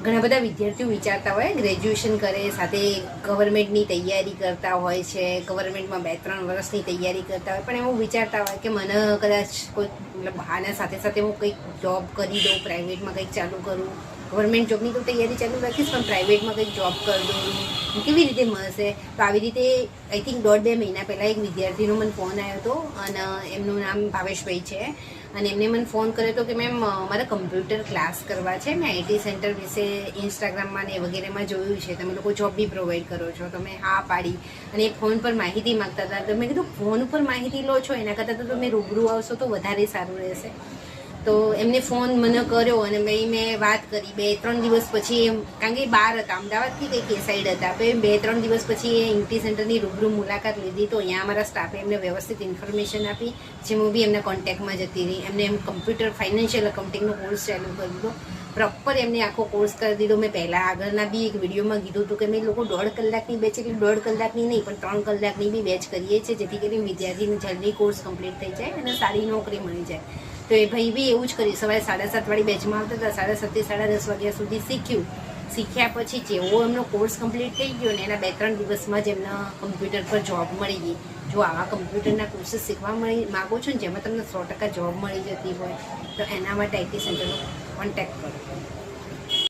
ઘણા બધા વિદ્યાર્થીઓ વિચારતા હોય ગ્રેજ્યુએશન કરે સાથે ગવર્મેન્ટની તૈયારી કરતા હોય છે, ગવર્મેન્ટમાં 2-3 વર્ષની તૈયારી કરતા હોય, પણ એવું વિચારતા હોય કે મને કદાચ કોઈ મતલબ આના સાથે સાથે હું કંઈક જોબ કરી દઉં, પ્રાઇવેટમાં કંઈક ચાલુ કરું, ગવર્મેન્ટ જોબની તો તૈયારી ચાલુ રાખીશ પણ પ્રાઇવેટમાં કંઈક જોબ કરી દઉં, કેવી રીતે મળશે? તો આવી રીતે આઈ થિંક 1.5-2 મહિના પહેલાં એક વિદ્યાર્થીનો મને ફોન આવ્યો હતો અને એમનું નામ ભાવેશભાઈ છે અને એમને મને ફોન કર્યો હતો કે મેમ મારે કમ્પ્યુટર ક્લાસ કરવા છે, મેં આઈટી સેન્ટર વિશે ઇન્સ્ટાગ્રામમાં ને વગેરેમાં જોયું છે, તમે લોકો જોબ બી પ્રોવાઈડ કરો છો, તો મેં હા પાડી અને એ ફોન પર માહિતી માગતા હતા. તો મેં કીધું ફોન ઉપર માહિતી લો છો એના કરતાં તો તમે રૂબરૂ આવશો તો વધારે સારું રહેશે. તો એમને ફોન મને કર્યો અને ભાઈ મેં વાત કરી. 2-3 દિવસ પછી કારણ કે બહાર હતા, અમદાવાદથી કંઈક એ સાઈડ હતા, તો 2-3 દિવસ પછી એ આઈટી સેન્ટરની રૂબરૂ મુલાકાત લીધી. તો અહીંયા અમારા સ્ટાફે એમને વ્યવસ્થિત ઇન્ફોર્મેશન આપી, જે હું બી એમના કોન્ટેક્ટમાં જતી રહી. એમને એમ કમ્પ્યુટર ફાઇનાન્શિયલ એકાઉન્ટિંગનો કોર્સ ચાલુ કરી દીધો, પ્રોપર એમને આખો કોર્સ કરી દીધો. મેં પહેલાં આગળના બી એક વિડીયોમાં કીધું હતું કે મેં લોકો 1.5 કલાકની બેચ એટલે 1.5 કલાકની નહીં પણ 3 કલાકની બી બેચ કરીએ છીએ, જેથી કરીને વિદ્યાર્થીને જલ્દી કોર્સ કમ્પ્લીટ થઈ જાય અને સારી નોકરી મળી જાય. તો એ ભાઈ બી એવું જ કર્યું, સવારે 7:30 વાળી બેચમાં આવતા હતા, 7:30 થી 10:30 વાગ્યા સુધી શીખ્યું. શીખ્યા પછી જેવો એમનો કોર્સ કમ્પ્લીટ થઈ ગયો ને એના 2-3 દિવસમાં જ એમના કમ્પ્યુટર પર જોબ મળી ગઈ. જો આવા કમ્પ્યુટરના કોર્સીસ શીખવા માગો છો ને જેમાં તમને 100% જોબ મળી જતી હોય તો એના માટે આઈટી સેન્ટરનો કોન્ટેક્ટ કરો.